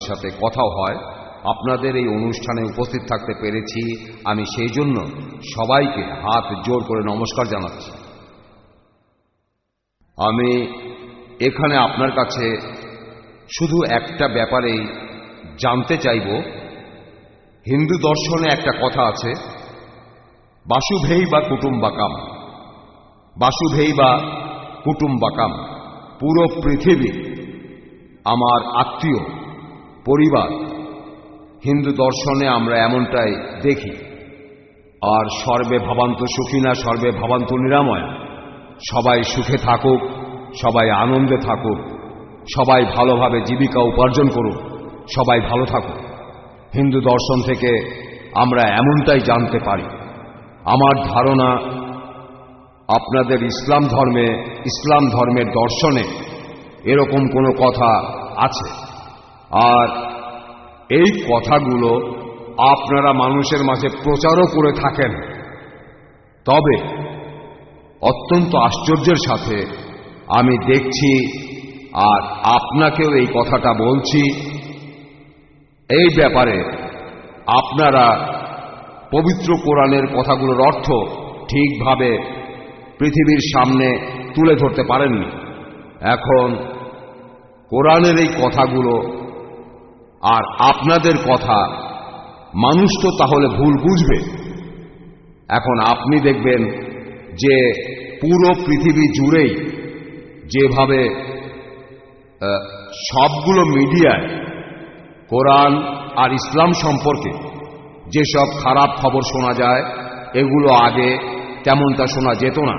সাথে কথাও হয়। আপনাদের এই অনুষ্ঠানে উপস্থিত থাকতে পেরেছি, আমি সেই জন্য সবাইকে হাত জোর করে নমস্কার জানাচ্ছি। আমি এখানে আপনার কাছে শুধু একটা ব্যাপারেই জানতে চাইব। হিন্দু দর্শনে একটা কথা আছে, বাসুভেই বা কুটুম্বাকাম। বাসুভেই বা কুটুম্বাকাম, পুরো পৃথিবী আমার আত্মীয়, পরিবার। হিন্দু দর্শনে আমরা এমনটাই দেখি। আর সর্বে ভবন্তু সুখিনা সর্বে ভবন্তু নিরাময়া। সবাই সুখে থাকুক, সবাই আনন্দে থাকুক, সবাই ভালোভাবে জীবিকা উপার্জন করুক, সবাই ভালো থাকুক। হিন্দু দর্শন থেকে আমরা এমনটাই জানতে পারি। আমার ধারণা আপনাদের ইসলাম ধর্মের দর্শনে এরকম কোনো কথা আছে। আর এই কথাগুলো আপনারা মানুষের মাঝে প্রচারও করে থাকেন। তবে অত্যন্ত আশ্চর্যের সাথে আমি দেখছি, আর আপনাকেও এই কথাটা বলছি, এই ব্যাপারে আপনারা পবিত্র কোরআনের কথাগুলোর অর্থ ঠিকভাবে পৃথিবীর সামনে তুলে ধরতে পারেননি। এখন কোরআনের এই কথাগুলো আর আপনাদের কথা মানুষ তো তাহলে ভুল বুঝবে। এখন আপনি দেখবেন যে পুরো পৃথিবী জুড়েই যেভাবে সবগুলো মিডিয়ায় কোরআন আর ইসলাম সম্পর্কে যেসব খারাপ খবর শোনা যায়, এগুলো আগে তেমনটা শোনা যেত না।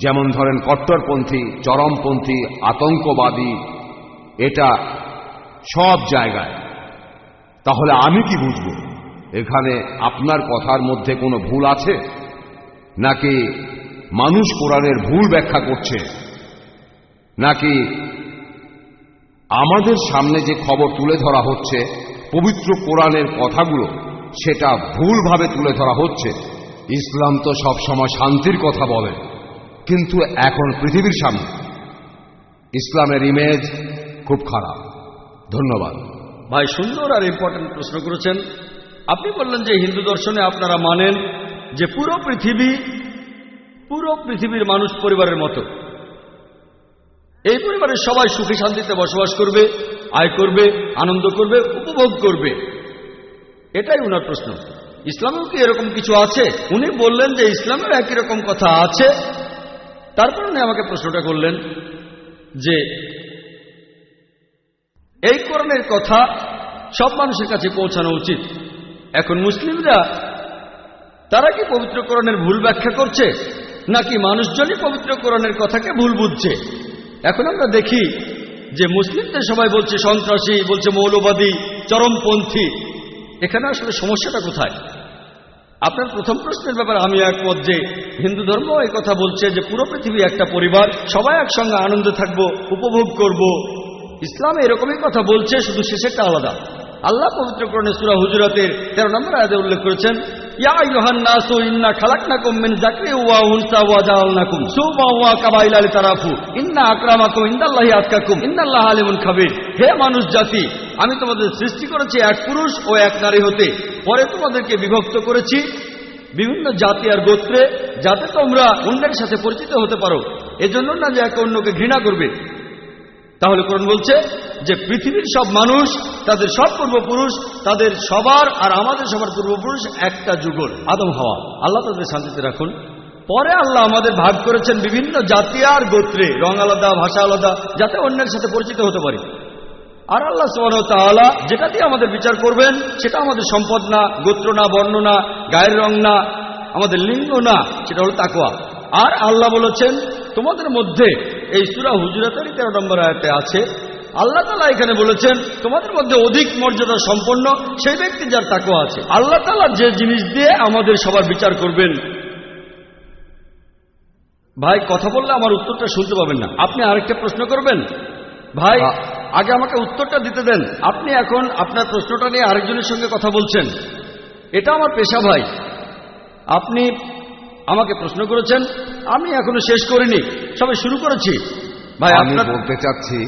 যেমন ধরেন কট্টরপন্থী, চরমপন্থী, আতঙ্কবাদী, এটা সব জায়গায়। তাহলে আমি কি বুঝব এখানে আপনার কথার মধ্যে কোনো ভুল আছে, নাকি মানুষ কোরআনের ভুল ব্যাখ্যা করছে, নাকি আমাদের সামনে যে খবর তুলে ধরা হচ্ছে পবিত্র কোরআনের কথাগুলো সেটা ভুলভাবে তুলে ধরা হচ্ছে। ইসলাম তো সবসময় শান্তির কথা বলে, কিন্তু এখন পৃথিবীর সামনে ইসলামের ইমেজ খুব খারাপ। ধন্যবাদ। ভাই, সুন্দর আর ইম্পর্টেন্ট প্রশ্ন করেছেন। আপনি বললেন যে হিন্দু দর্শনে আপনারা মানেন যে পুরো পৃথিবীর মানুষ পরিবারের মতো। এই পরিবারের সবাই সুখী শান্তিতে বসবাস করবে, আয় করবে, আনন্দ করবে, উপভোগ করবে। এটাই উনার প্রশ্ন। ইসলামেও কি এরকম কিছু আছে? উনি বললেন যে ইসলামেও একই রকম কথা আছে। তারপর উনি আমাকে প্রশ্নটা করলেন যে এই কোরআনের কথা সব মানুষের কাছে পৌঁছানো উচিত। এখন মুসলিমরা তারা কি পবিত্র কোরআনের ভুল ব্যাখ্যা করছে, নাকি মানুষজনই পবিত্র কোরআনের কথাকে ভুল বুঝছে? এখন আমরা দেখি যে মুসলিমদের সবাই বলছে সন্ত্রাসী, বলছে মৌলবাদী, চরমপন্থী। এখানে আসলে সমস্যাটা কোথায়? আপনার প্রথম প্রশ্নের ব্যাপারে আমি একমত যে হিন্দু ধর্ম এই কথা বলছে যে পুরো পৃথিবী একটা পরিবার, সবাই একসঙ্গে আনন্দে থাকবো, উপভোগ করব। ইসলাম এরকমই কথা বলছে, শুধু শেষেরটা আলাদা। আল্লাহ পবিত্র কোরআনে সূরা হুজুরাতের 13 নম্বর আয়াতে উল্লেখ করেছেন, ইয়া আইয়ুহান নাসু ইন্না খালাকনাকুম মিন যাকরিন ওয়া উনসা ওয়া জাআলনাকুম শুউবান ওয়া কাবাইলা লিতারাফু ইন্না আকরামাকুম ইনদাল্লাহি আতকাকুম ইন্নাল্লাহা আলিমুন খাবীর। হে মানুষ জাতি, আমি তোমাদের সৃষ্টি করেছি এক পুরুষ ও এক নারী হতে, পরে তোমাদেরকে বিভক্ত করেছি বিভিন্ন জাতি আর গোত্রে, যাতে তোমরা অন্যের সাথে পরিচিত হতে পারো। এজন্য না যে একে অন্যকে ঘৃণা করবে। তাহলে কোরআন বলছে যে পৃথিবীর সব মানুষ, তাদের সব পূর্বপুরুষ, তাদের সবার আর আমাদের সবার পূর্বপুরুষ একটা যুগল, আদম হাওয়া। আল্লাহ তাদের শান্তিতে রাখুন। পরে আল্লাহ আমাদের ভাগ করেছেন বিভিন্ন জাতি আর গোত্রে, রং আলাদা, ভাষা আলাদা, যাতে অন্যের সাথে পরিচিত হতে পারি। আর আল্লাহ সুবহানাহু ওয়া তাআলা যেটা দিয়ে আমাদের বিচার করবেন সেটা আমাদের সম্পদ না, গোত্র না, বর্ণ না, গায়ের রং না, আমাদের লিঙ্গ না, সেটা হলো তাকওয়া। আর আল্লাহ বলেছেন তোমাদের মধ্যে, এই সূরা হুজুরাতের 13 নম্বর আয়াতে আছে, আল্লাহ তাআলা এখানে বলেছেন তোমাদের মধ্যে অধিক মর্যাদা সম্পন্ন সেই ব্যক্তি যার তাকওয়া আছে। আল্লাহ তাআলা যে জিনিস দিয়ে আমাদের সবার বিচার করবেন। ভাই, কথা বললে আমার উত্তরটা শুনতে পাবেন না, আপনি আরেকটা প্রশ্ন করবেন। ভাই, আগে আমাকে উত্তরটা দিতে দেন। আপনি এখন আপনার প্রশ্নটা নিয়ে আরেকজনের সঙ্গে কথা বলছেন, এটা আমার পেশা। ভাই, আপনি আমাকে প্রশ্ন করেছেন, আমি এখনো শেষ করিনি, সবে শুরু করেছি। ভাই, আমি বলতে চাচ্ছি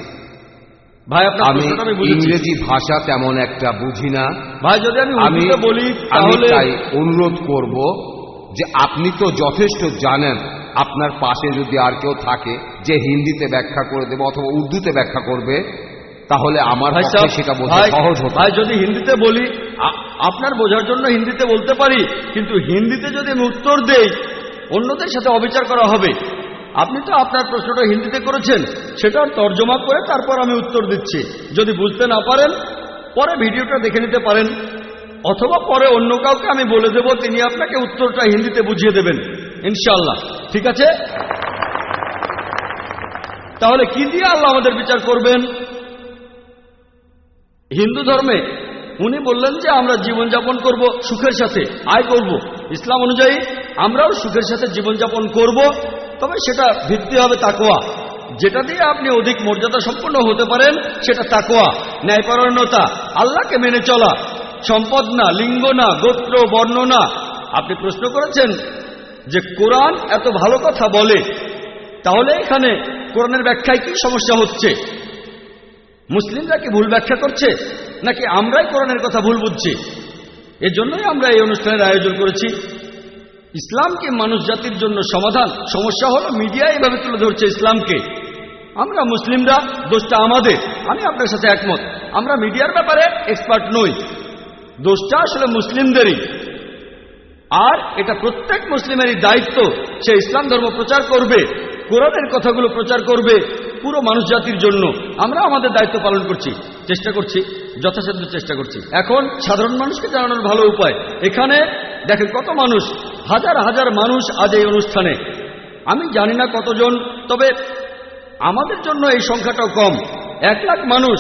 ভাই আপনার আমি প্রশ্নটা আমি বুঝেছি। ইংরেজি ভাষা তেমন একটা বুঝি না ভাই যদি আমি আমি উর্দুতে বলি আমি তাহলে তাই অনুরোধ করব যে আপনি তো যথেষ্ট জানেন, আপনার পাশে যদি আর কেউ থাকে যে হিন্দিতে ব্যাখ্যা করে দেবে অথবা উর্দুতে ব্যাখ্যা করবে, তাহলে আমার ভাই পক্ষে সাহেব, সেটা বোঝা ভাই, সহজ হতো। ভাই যদি হিন্দিতে বলি আপনার বোঝার জন্য হিন্দিতে বলতে পারি, কিন্তু হিন্দিতে যদি আমি উত্তর দেই অন্যদের সাথে অবিচার করা হবে। আপনি তো আপনার প্রশ্নটা হিন্দিতে করেছেন, সেটা তর্জমা করে তারপর আমি উত্তর দিচ্ছি। যদি বুঝতে না পারেন পরে ভিডিওটা দেখে নিতে পারেন, অথবা পরে অন্য কাউকে আমি বলে দেব, তিনি আপনাকে উত্তরটা হিন্দিতে বুঝিয়ে দেবেন ইনশাআল্লাহ। ঠিক আছে? তাহলে কি দিয়ে আল্লাহ আমাদের বিচার করবেন? হিন্দু ধর্মে উনি বললেন যে আমরা জীবনযাপন করব সুখের সাথে, আয় করব। ইসলাম অনুযায়ী আমরাও সুখের সাথে জীবনযাপন করব, তবে সেটা ভিত্তি হবে তাকওয়া। যেটা দিয়ে আপনি অধিক মর্যাদা সম্পন্ন হতে পারেন সেটা তাকওয়া, ন্যায়পরায়ণতা, আল্লাহকে মেনে চলা। সম্পদ না, লিঙ্গ না, গোত্র, বর্ণ না। আপনি প্রশ্ন করেছেন যে কোরআন এত ভালো কথা বলে, তাহলে এখানে কোরআনের ব্যাখ্যায় কি সমস্যা হচ্ছে? মুসলিমরা কি ভুল ব্যাখ্যা করছে, নাকি আমরাই কোরআনের কথা ভুল বুঝছি? এজন্যই আমরা এই অনুষ্ঠানের আয়োজন করেছি। ইসলাম কি মানুষ জাতির জন্য সমাধান? সমস্যা হলো মিডিয়া এইভাবে তুলে ধরছে ইসলামকে। আমরা মুসলিমরা, দোষটা আমাদের। আমি আপনার সাথে একমত, আমরা মিডিয়ার ব্যাপারে এক্সপার্ট নই, দোষটা আসলে মুসলিমদেরই। আর এটা প্রত্যেক মুসলিমেরই দায়িত্ব, সে ইসলাম ধর্ম প্রচার করবে, কোরআনের কথাগুলো প্রচার করবে পুরো মানুষ জাতির জন্য। আমরা আমাদের দায়িত্ব পালন করছি, চেষ্টা করছি, যথাসাধ্য চেষ্টা করছি। এখন সাধারণ মানুষকে জানানোর ভালো উপায়, এখানে দেখেন কত মানুষ, হাজার হাজার মানুষ আজ এই অনুষ্ঠানে। আমি জানি না কতজন, তবে আমাদের জন্য এই সংখ্যাটাও কম। 1 লাখ মানুষ,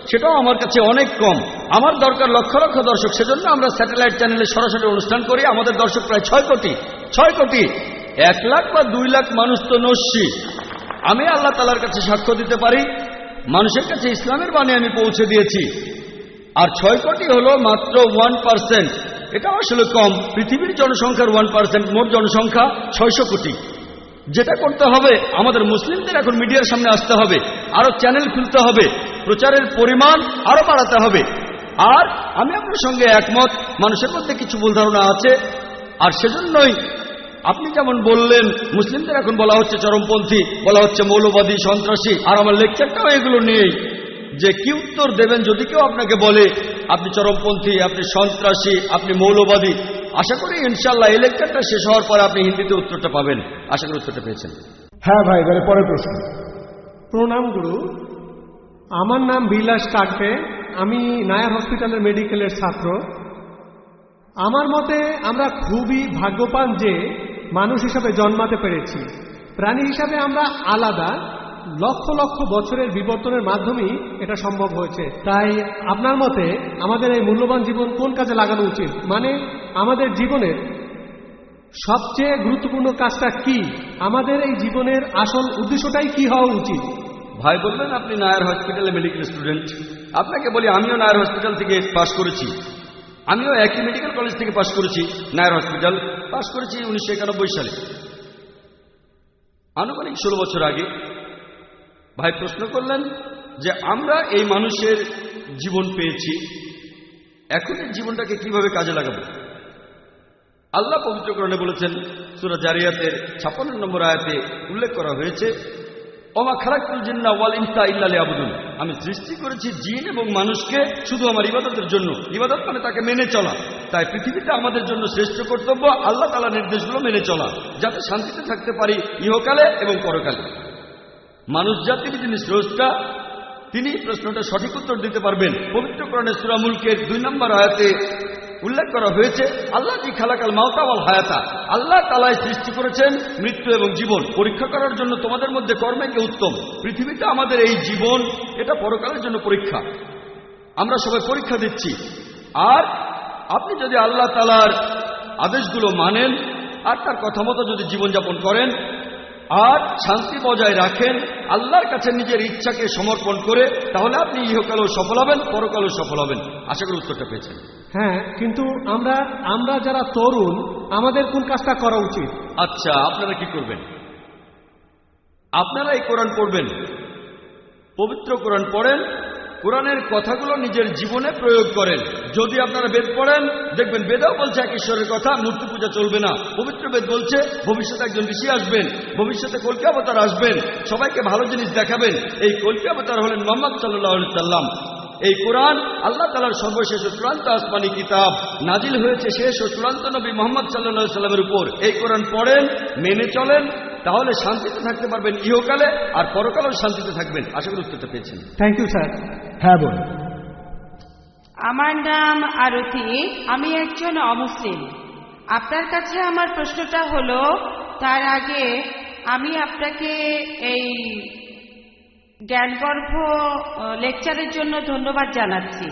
সেটাও আমার কাছে অনেক কম। আমার দরকার লক্ষ লক্ষ দর্শক, সেজন্য আমরা স্যাটেলাইট চ্যানেলে সরাসরি অনুষ্ঠান করি। আমাদের দর্শক প্রায় 6 কোটি। 6 কোটি 1 লাখ বা 2 লাখ মানুষ তো নস্যি। আমি আল্লাহ তাআলার কাছে সাক্ষ্য দিতে পারি, মানুষের কাছে ইসলামের বাণী আমি পৌঁছে দিয়েছি। আর 6 কোটি হলো মাত্র 1%। এটা আসলে কম। পৃথিবীর জনসংখ্যার 1%, মোট জনসংখ্যা 600 কোটি। যেটা করতে হবে, আমাদের মুসলিমদের এখন মিডিয়ার সামনে আসতে হবে, আরো চ্যানেল খুলতে হবে, প্রচারের পরিমাণ আরো বাড়াতে হবে। আর আমি আপনার সঙ্গে একমত, মানুষের মধ্যে কিছু ভুল ধারণা আছে। আর সেজন্যই আপনি যেমন বললেন, মুসলিমদের এখন বলা হচ্ছে চরমপন্থী, বলা হচ্ছে মৌলবাদী, সন্ত্রাসী। আর আমার লেকচারটাও এগুলো নিয়েই, যে কি উত্তর দেবেন যদি কেউ আপনাকে বলে আপনি চরমপন্থী, আপনি সন্ত্রাসী, আপনি মৌলবাদী। আশা করি ইনশাআল্লাহ এই লেকচারটা শেষ হওয়ার পরে আপনি হিন্দিতে উত্তরটা পাবেন। আশা করি উত্তরটা পেয়েছেন। হ্যাঁ ভাই, এবারে পরের প্রশ্ন। প্রণাম গুরু, আমার নাম বিলাস কাটবে, আমি নায়ার হসপিটালের মেডিকেলের ছাত্র। আমার মতে আমরা খুবই ভাগ্যবান যে মানুষ হিসাবে জন্মাতে পেরেছি। প্রাণী হিসাবে আমরা আলাদা, লক্ষ লক্ষ বছরের বিবর্তনের মাধ্যমেই এটা সম্ভব হয়েছে। তাই আপনার মতে আমাদের এই মূল্যবান জীবন কোন কাজে লাগানো উচিত? মানে আমাদের জীবনের সবচেয়ে গুরুত্বপূর্ণ কাজটা কি? আমাদের এই জীবনের আসল উদ্দেশ্যটাই কি হওয়া উচিত? ভাই বললেন আপনি নায়ার হসপিটালে মেডিকেল স্টুডেন্ট। আপনাকে বলি, আমিও নায়ার হসপিটাল থেকে পাশ করেছি। আমিও একই মেডিকেল কলেজ থেকে পাশ করেছি, নায়ার হসপিটাল। পাশ করেছি 1991 সালে, আনুমানিক 16 বছর আগে। ভাই প্রশ্ন করলেন যে আমরা এই মানুষের জীবন পেয়েছি, এখন এই জীবনটাকে কিভাবে কাজে লাগাবো? আল্লাহ পবিত্র কোরআনে বলেছেন, সূরা জারিয়াতের 56 নম্বর আয়াতে উল্লেখ করা হয়েছে, ওমা খালাকতুল জিন্না ওয়াল ইনসা ইল্লা লিয়াবুদুন। আমি সৃষ্টি করেছি জিন এবং মানুষকে শুধু আমার ইবাদতের জন্য। ইবাদত মানে তাকে মেনে চলা। তাই পৃথিবীতে আমাদের জন্য শ্রেষ্ঠ কর্তব্য আল্লাহ তাআলার নির্দেশগুলো মেনে চলা, যাতে শান্তিতে থাকতে পারি ইহকালে এবং পরকালে। মানুষ জাতির যিনি স্রষ্টা, তিনি প্রশ্নটা সঠিক উত্তর দিতে পারবেন। পবিত্র কোরআনের সূরা মুলকের 2 নম্বর আয়াতে উল্লেখ করা হয়েছে, আল্লাহ জি খালাকাল মাউতা ওয়াল হায়াতা। আল্লাহ তাআলাই সৃষ্টি করেছেন মৃত্যু এবং জীবন, পরীক্ষা করার জন্য তোমাদের মধ্যে কর্মে কে উত্তম। পৃথিবীতে আমাদের এই জীবন, এটা পরকালের জন্য পরীক্ষা। আমরা সবাই পরীক্ষা দিচ্ছি। আর আপনি যদি আল্লাহ তাআলার আদেশগুলো মানেন আর তার কথা মতো যদি জীবনযাপন করেন আর শান্তি বজায় রাখেন, আল্লাহর কাছে নিজের ইচ্ছাকে সমর্পণ করে, তাহলে আপনি ইহকালেও সফল হবেন, পরকালেও সফল হবেন। আশা করি উত্তরটা পেয়েছেন। হ্যাঁ, কিন্তু আমরা যারা তরুণ, আমাদের কোন কাজটা করা উচিত? আচ্ছা, আপনারা কি করবেন? আপনারা এই কোরআন পড়বেন, পবিত্র কোরআন পড়েন, কোরআনের কথাগুলো নিজের জীবনে প্রয়োগ করেন। যদি আপনারা বেদ পড়েন, দেখবেন বেদেও বলছে এক ঈশ্বরের কথা, মূর্তি পূজা চলবে না। পবিত্র বেদ বলছে ভবিষ্যতে একজন ঋষি আসবেন, ভবিষ্যতে কল্কি অবতার আসবেন, সবাইকে ভালো জিনিস দেখাবেন। এই কল্কি অবতার হলেন মুহাম্মদ সাল্লাল্লাহু আলাইহি সাল্লাম। এই কোরআন আল্লাহ তাআলার সর্বশেষ ও চূড়ান্ত আসমানি কিতাব, নাজিল হয়েছে শেষ ও চূড়ান্ত নবী মুহাম্মদ সাল্লাল্লাহু আলাইহি সাল্লামের উপর। এই কোরআন পড়েন, মেনে চলেন, তাহলে শান্তিতে থাকতে পারবেন ইহকালে, আর পরকালেও শান্তিতে থাকবেন। আশা করি উত্তরটা পেয়েছেন। Thank you sir. হ্যাঁ বল। আমার নাম আরতি, আমি একজন অমুসলিম। আপনার কাছে আমার প্রশ্নটা হলো, তার আগে আমি আপনাকে এই জ্ঞানগর্ভ লেকচারের জন্য ধন্যবাদ জানাচ্ছি।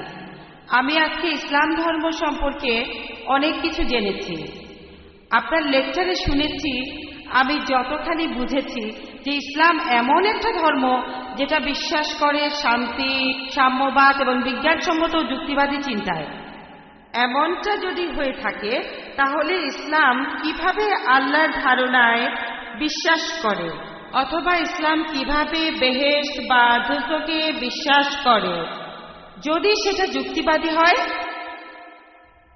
আমি আজকে ইসলাম ধর্ম সম্পর্কে অনেক কিছু জেনেছি। আপনার লেকচারে শুনেছি, আমি যতখানি বুঝেছি যে ইসলাম এমন একটা ধর্ম যেটা বিশ্বাস করে শান্তি, সাম্যবাদ এবং বিজ্ঞানসম্মত যুক্তিবাদী চিন্তায়। এমনটা যদি হয়ে থাকে, তাহলে ইসলাম কিভাবে আল্লাহর ধারণায় বিশ্বাস করে, অথবা ইসলাম কিভাবে বেহেশত বা দোজখে বিশ্বাস করে, যদি সেটা যুক্তিবাদী হয়?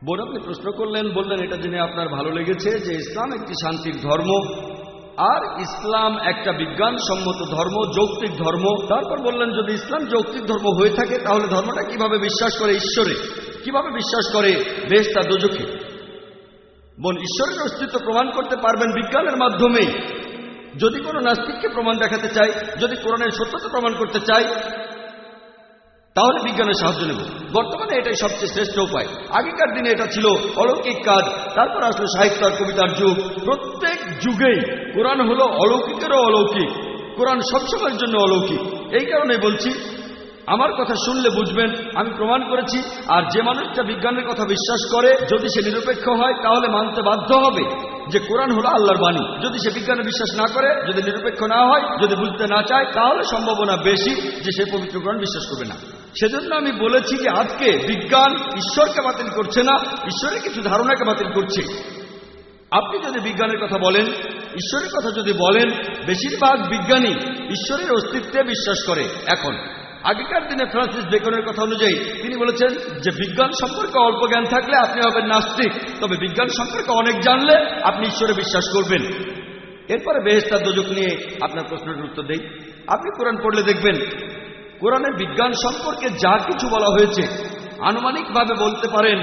বোন, আপনি প্রশ্ন করলেন, বললেন এটা জেনে আপনার ভালো লেগেছে যে ইসলাম একটি শান্তির ধর্ম, আর ইসলাম একটা বিজ্ঞানসম্মত ধর্ম, যৌক্তিক ধর্ম। তারপর বললেন যদি ইসলাম যৌক্তিক ধর্ম হয়ে থাকে, তাহলে ধর্মটা কিভাবে বিশ্বাস করে ঈশ্বরে, কিভাবে বিশ্বাস করে বেহেশত আর দোজখে। বোন, ঈশ্বরের অস্তিত্ব প্রমাণ করতে পারবেন বিজ্ঞানের মাধ্যমেই। যদি কোনো নাস্তিককে প্রমাণ দেখাতে চাই, যদি কোরআনের সত্যতা প্রমাণ করতে চাই, তাহলে বিজ্ঞানের সাহায্য নেব। বর্তমানে এটাই সবচেয়ে শ্রেষ্ঠ উপায়। আগেকার দিনে এটা ছিল অলৌকিক কাজ, তারপর আসলো সাহিত্য আর কবিতার যুগ। প্রত্যেক যুগেই কোরআন হলো অলৌকিকেরও অলৌকিক, কোরআন সবসময়ের জন্য অলৌকিক। এই কারণে বলছি, আমার কথা শুনলে বুঝবেন আমি প্রমাণ করেছি। আর যে মানুষটা বিজ্ঞানের কথা বিশ্বাস করে, যদি সে নিরপেক্ষ হয়, তাহলে মানতে বাধ্য হবে যে কোরআন হলো আল্লাহর বাণী। যদি সে বিজ্ঞানে বিশ্বাস না করে, যদি নিরপেক্ষ না হয়, যদি বুঝতে না চায়, তাহলে সম্ভাবনা বেশি যে সে পবিত্র কোরআন বিশ্বাস করবে না। সেজন্য আমি বলেছি যে আজকে বিজ্ঞান ঈশ্বরকে বাতিল করছে না, ঈশ্বরের কিছু ধারণাকে বাতিল করছে। আপনি যদি বিজ্ঞানের কথা বলেন, ঈশ্বরের কথা যদি বলেন, বেশিরভাগ বিজ্ঞানী ঈশ্বরের অস্তিত্বে বিশ্বাস করে। এখন আগেকার দিনে ফ্রান্সিস বেকনের কথা অনুযায়ী তিনি বলেছেন যে বিজ্ঞান সম্পর্কে অল্প জ্ঞান থাকলে আপনি হবেন নাস্তিক, তবে বিজ্ঞান সম্পর্কে অনেক জানলে আপনি ঈশ্বরে বিশ্বাস করবেন। এরপরে বেহেশত আর দোজখ নিয়ে আপনার প্রশ্নের উত্তর দেই। আপনি কোরআন পড়লে দেখবেন কোরআনের বিজ্ঞান সম্পর্কে যা কিছু বলা হয়েছে, আনুমানিকভাবে বলতে পারেন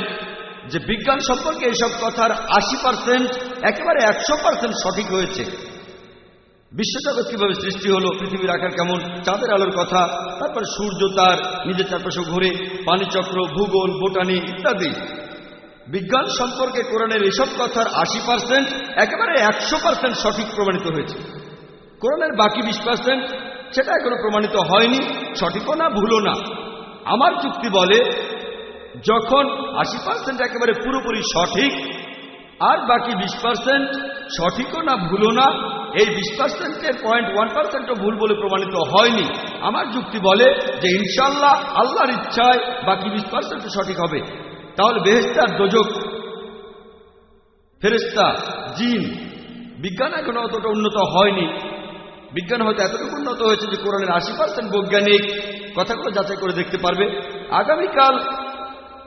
যে বিজ্ঞান সম্পর্কে এসব কথার 80% একেবারে 100% সঠিক হয়েছে। বিশ্বজগৎ কিভাবে সৃষ্টি হলো, পৃথিবীর আকার কেমন, চাঁদের আলোর কথা, তারপর সূর্য তার নিজের চারপাশে ঘুরে, পানিচক্র, ভূগোল, বোটানি ইত্যাদি। বিজ্ঞান সম্পর্কে কোরআনের এসব কথার 80% একেবারে 100% সঠিক প্রমাণিত হয়েছে। কোরআনের বাকি 20% সেটা এখনো প্রমাণিত হয়নি, সঠিকও না ভুলও না। আমার যুক্তি বলে যখন 80% একেবারে পুরোপুরি সঠিক, আর বাকি 20% সঠিকও না ভুলও না, এই 20%-এর 0.1%ও ভুল বলে প্রমাণিত হয়নি। আমার যুক্তি বলে যে ইনশাআল্লাহ আল্লাহর ইচ্ছায় বাকি 20% সঠিক হবে। তাহলে বেহেশত আর দোজখ, ফেরেশতা, জিন, বিজ্ঞান এখনো অতটা উন্নত হয়নি। বিজ্ঞান হয়তো এতটুকু উন্নত হয়েছে যে কোরআনের 80% বৈজ্ঞানিক কথাগুলো যাচাই করে দেখতে পারবে। আগামীকাল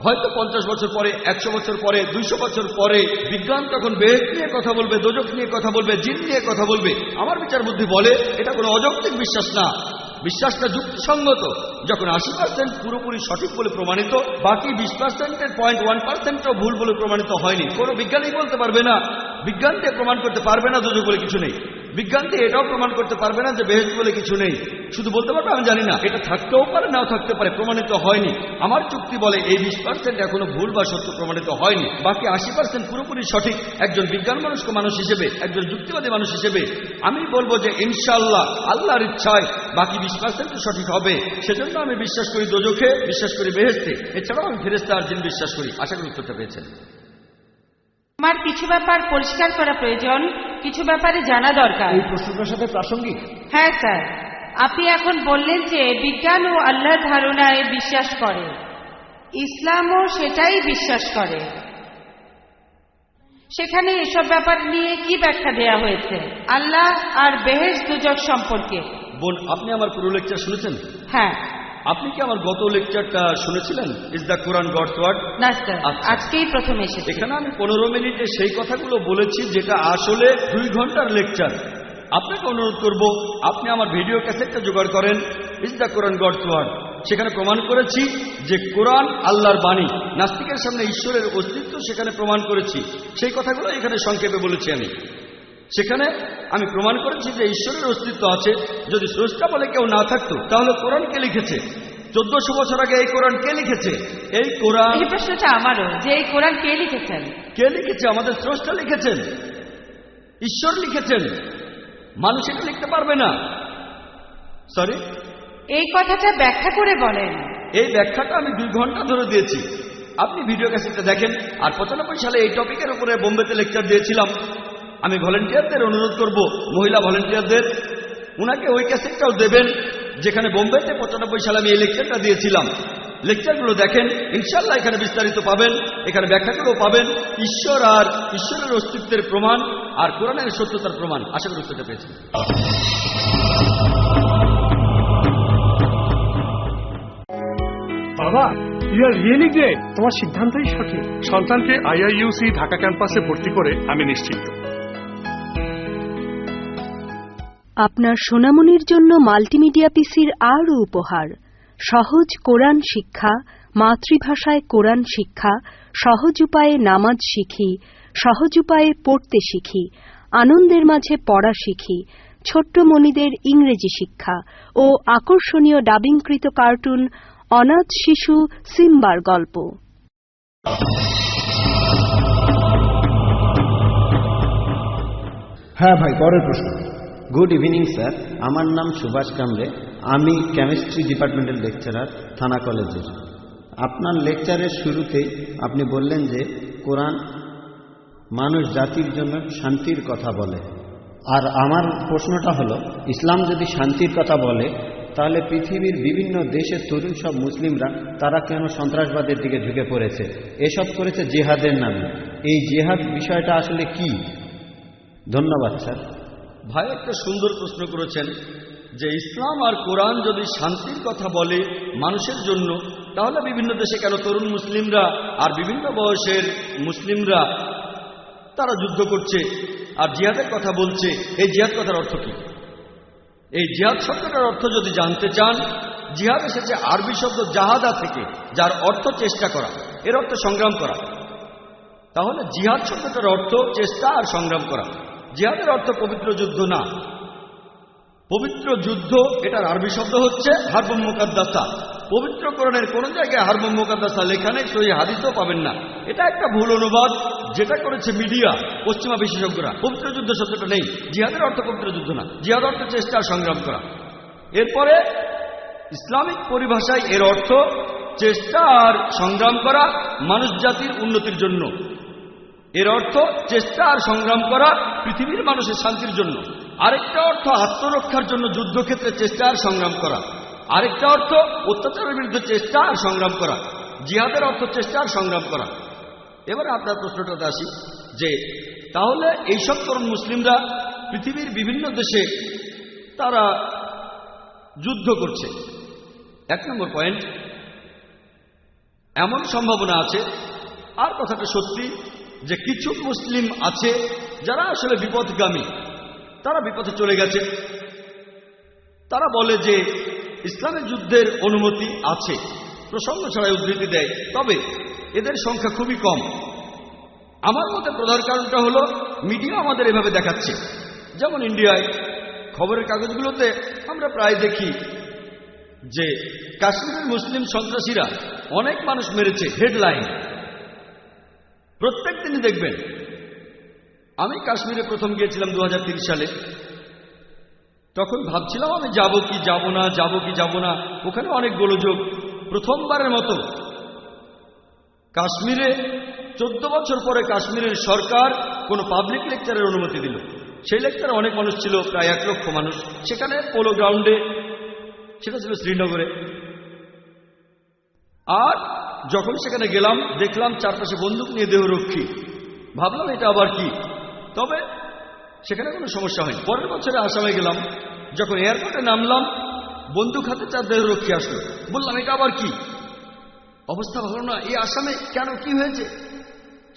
হয়তো 50 বছর পরে, 100 বছর পরে, 200 বছর পরে বিজ্ঞান তখন বেহেশত নিয়ে কথা বলবে, দোজখ নিয়ে কথা বলবে, জিন নিয়ে কথা বলবে। আমার বিচার বুদ্ধি বলে এটা কোনো অযৌক্তিক বিশ্বাস না, বিশ্বাসটা যুক্তিসঙ্গত। যখন 80% পুরোপুরি সঠিক বলে প্রমাণিত, বাকি 20%-এর 0.1%ও ভুল বলে প্রমাণিত হয়নি। কোনো বিজ্ঞানী বলতে পারবে না, বিজ্ঞান দিয়ে প্রমাণ করতে পারবে না দোজখ বলে কিছু নেই। বিজ্ঞান দিয়ে এটাও প্রমাণ করতে পারবে না যে বেহেশত বলে কিছু নেই। শুধু বলতে পারবে আমি জানি না, এটা থাকতেও পারে নাও থাকতে পারে, প্রমাণিত হয়নি। আমার যুক্তি বলে এই 20% এখনো ভুল বা সত্য প্রমাণিত হয়নি, বাকি 80% পুরোপুরি সঠিক। একজন বিজ্ঞান মানুষ হিসেবে, একজন যুক্তিবাদী মানুষ হিসেবে আমি বলবো যে ইনশাআল্লাহ আল্লাহর ইচ্ছায় বাকি 20% সঠিক হবে। সেজন্য আমি বিশ্বাস করি দোজখে, বিশ্বাস করি বেহেশতে, এছাড়াও আমি ফেরেশতা আর জিন বিশ্বাস করি। আশা করি উত্তরটা পেয়েছেন। আমার কিছু ব্যাপার পরিষ্কার করা প্রয়োজন, কিছু ব্যাপারে জানা দরকার। এই প্রশ্নটার সাথে প্রাসঙ্গিক। হ্যাঁ স্যার, আপনি এখন বললেন যে বিজ্ঞান ও আল্লাহর ধারণায় বিশ্বাস করে, ইসলামও সেটাই বিশ্বাস করে। সেখানে এসব ব্যাপার নিয়ে কি ব্যাখ্যা দেয়া হয়েছে আল্লাহ আর বেহেশত দোজখ সম্পর্কে? বোন, আপনি আমার পুরো লেকচার শুনেছেন? হ্যাঁ। আপনি কি আমার গত লেকচারটা শুনেছিলেন, is the Quran God's word? না স্যার, আচ্ছা। আজকেই প্রথম এসেছি। এখানে আমি 15 মিনিটে সেই কথাগুলো বলেছি যেটা আসলে 2 ঘন্টার লেকচার। আপনাকে অনুরোধ করব, আপনি আমার ভিডিও ক্যাসেটটা জোগাড় করেন, is the Quran God's word. সেখানে প্রমাণ করেছি যে কোরআন আল্লাহর বাণী। নাস্তিকের সামনে ঈশ্বরের অস্তিত্ব সেখানে প্রমাণ করেছি। সেই কথাগুলো এখানে সংক্ষেপে বলেছি আমি। সেখানে আমি প্রমাণ করেছি যে ঈশ্বরের অস্তিত্ব আছে। যদি স্রষ্টা বলে কেউ না থাকতো তাহলে কোরআন কে লিখেছে? 1400 বছর আগে এই কোরআন কে লিখেছে? এই কোরআন, এই প্রশ্নটা আমারও, যে এই কোরআন কে লিখেছেন? কে লিখেছে? আমাদের স্রষ্টা লিখেছেন, ঈশ্বর লিখেছেন। মানুষ এটা লিখতে পারবে না। সরি, এই কথাটা ব্যাখ্যা করে বলেন। এই ব্যাখ্যাটা আমি 2 ঘন্টা ধরে দিয়েছি। আপনি ভিডিও ক্যাসেটটা দেখেন। আর 95 সালে এই টপিকের উপরে বোম্বেতে লেকচার দিয়েছিলাম। আমি ভলেন্টিয়ারদের অনুরোধ করব, মহিলা ভলেন্টিয়ারদের, ওনাকে ওই ক্যাসেটটাও দেবেন যেখানে বোম্বেতে 95 সালে আমি এই লেকচারটা দিয়েছিলাম। লেকচারগুলো দেখেন, ইনশাল্লাহ এখানে বিস্তারিত পাবেন, এখানে ব্যাখ্যাগুলো পাবেন, ঈশ্বর আর ঈশ্বরের অস্তিত্বের প্রমাণ আর কোরআনের সত্যতার প্রমাণ। আশা করি সেটা পেয়েছেন। বাবা, ইউ আর রিয়েলি গ্রেট। তোমার সিদ্ধান্তই সঠিক। সন্তানকে আইআইইউসি ঢাকা ক্যাম্পাসে ভর্তি করে আমি নিশ্চিন্ত। আপনার সোনামণির জন্য মাল্টিমিডিয়া পিসির আরও উপহার, সহজ কোরআন শিক্ষা, মাতৃভাষায় কোরআন শিক্ষা, সহজ উপায়ে নামাজ শিখি, সহজ উপায়ে পড়তে শিখি, আনন্দের মাঝে পড়া শিখি, ছোট্ট মনিদের ইংরেজি শিক্ষা ও আকর্ষণীয় ডাবিংকৃত কার্টুন অনাথ শিশু সিম্বার গল্প। হ্যাঁ ভাই, পরের প্রশ্ন। গুড ইভিনিং স্যার, আমার নাম সুভাষ কামরে। আমি কেমিস্ট্রি ডিপার্টমেন্টের লেকচারার, থানা কলেজের। আপনার লেকচারের শুরুতেই আপনি বললেন যে কোরআন মানুষ জাতির জন্য শান্তির কথা বলে। আর আমার প্রশ্নটা হলো, ইসলাম যদি শান্তির কথা বলে তাহলে পৃথিবীর বিভিন্ন দেশের তরুণ সব মুসলিমরা তারা কেন সন্ত্রাসবাদের দিকে ঝুঁকে পড়েছে? এসব করেছে জিহাদের নামে। এই জিহাদ বিষয়টা আসলে কি? ধন্যবাদ স্যার। ভাই একটা সুন্দর প্রশ্ন করেছেন যে ইসলাম আর কোরআন যদি শান্তির কথা বলে মানুষের জন্য, তাহলে বিভিন্ন দেশে কেন তরুণ মুসলিমরা আর বিভিন্ন বয়সের মুসলিমরা তারা যুদ্ধ করছে আর জিহাদের কথা বলছে? এই জিহাদ কথার অর্থ কি? এই জিহাদ শব্দটার অর্থ যদি জানতে চান, জিহাদ এসেছে আরবি শব্দ জাহাদা থেকে, যার অর্থ চেষ্টা করা। এর অর্থ সংগ্রাম করা। তাহলে জিহাদ শব্দটার অর্থ চেষ্টা আর সংগ্রাম করা। জিহাদের অর্থ পবিত্র যুদ্ধ না। পবিত্র যুদ্ধ এটার আরবি শব্দ হচ্ছে হারবুম মুকাদ্দাসা। পবিত্র কোরআনের কোন জায়গায় হারবুম মুকাদ্দাসা লেখা নেই, সহি হাদিসও পাবেন না। এটা একটা ভুল অনুবাদ যেটা করেছে মিডিয়া, পশ্চিমা বিশেষজ্ঞরা। পবিত্র যুদ্ধ শব্দটা নেই। জিহাদের অর্থ পবিত্র যুদ্ধ না, জিহাদ অর্থ চেষ্টা আর সংগ্রাম করা। এরপরে ইসলামিক পরিভাষায় এর অর্থ চেষ্টা আর সংগ্রাম করা মানুষ জাতির উন্নতির জন্য। এর অর্থ চেষ্টা আর সংগ্রাম করা পৃথিবীর মানুষের শান্তির জন্য। আরেকটা অর্থ আত্মরক্ষার জন্য যুদ্ধক্ষেত্রে চেষ্টা আর সংগ্রাম করা। আরেকটা অর্থ অত্যাচারের বিরুদ্ধে চেষ্টা আর সংগ্রাম করা। জিহাদের অর্থ চেষ্টা আর সংগ্রাম করা। এবার আপনার প্রশ্নটাতে আসি যে তাহলে এইসব তরুণ মুসলিমরা পৃথিবীর বিভিন্ন দেশে তারা যুদ্ধ করছে। 1 নম্বর পয়েন্ট, এমন সম্ভাবনা আছে, আর কথাটা সত্যি, যে কিছু মুসলিম আছে যারা আসলে বিপথগামী। তারা বিপথে চলে গেছে। তারা বলে যে ইসলামের যুদ্ধের অনুমতি আছে, প্রসঙ্গ ছাড়াই উদ্ধৃতি দেয়, তবে এদের সংখ্যা খুবই কম। আমার মতে প্রধান কারণটা হলো মিডিয়া আমাদের এভাবে দেখাচ্ছে। যেমন ইন্ডিয়ায় খবরের কাগজগুলোতে আমরা প্রায় দেখি যে কাশ্মীরের মুসলিম সন্ত্রাসীরা অনেক মানুষ মেরেছে, হেডলাইন প্রত্যেক দিনই দেখবেন। আমি কাশ্মীরে প্রথম গিয়েছিলাম 2003 সালে। তখন ভাবছিলাম আমি যাব কি যাব না, যাব কি যাব না। ওখানে অনেক গোলযোগ। প্রথমবারের মতো কাশ্মীরে 14 বছর পরে কাশ্মীরের সরকার কোনো পাবলিক লেকচারের অনুমতি দিল। সেই লেকচারে অনেক মানুষ ছিল, প্রায় 1 লক্ষ মানুষ। সেখানে পোলো গ্রাউন্ডে, সেটা ছিল শ্রীনগরে। আর যখন সেখানে গেলাম দেখলাম চারপাশে বন্দুক নিয়ে দেহরক্ষী। ভাবলাম এটা আবার কি, তবে সেখানে কোনো সমস্যা হয়নি। পরের বছরে আসামে গেলাম। যখন এয়ারপোর্টে নামলাম বন্দুক হাতে 4 দেহরক্ষী আসলো। বললাম এটা আবার কি? অবস্থা ভালো না, এই আসামে কেন, কি হয়েছে?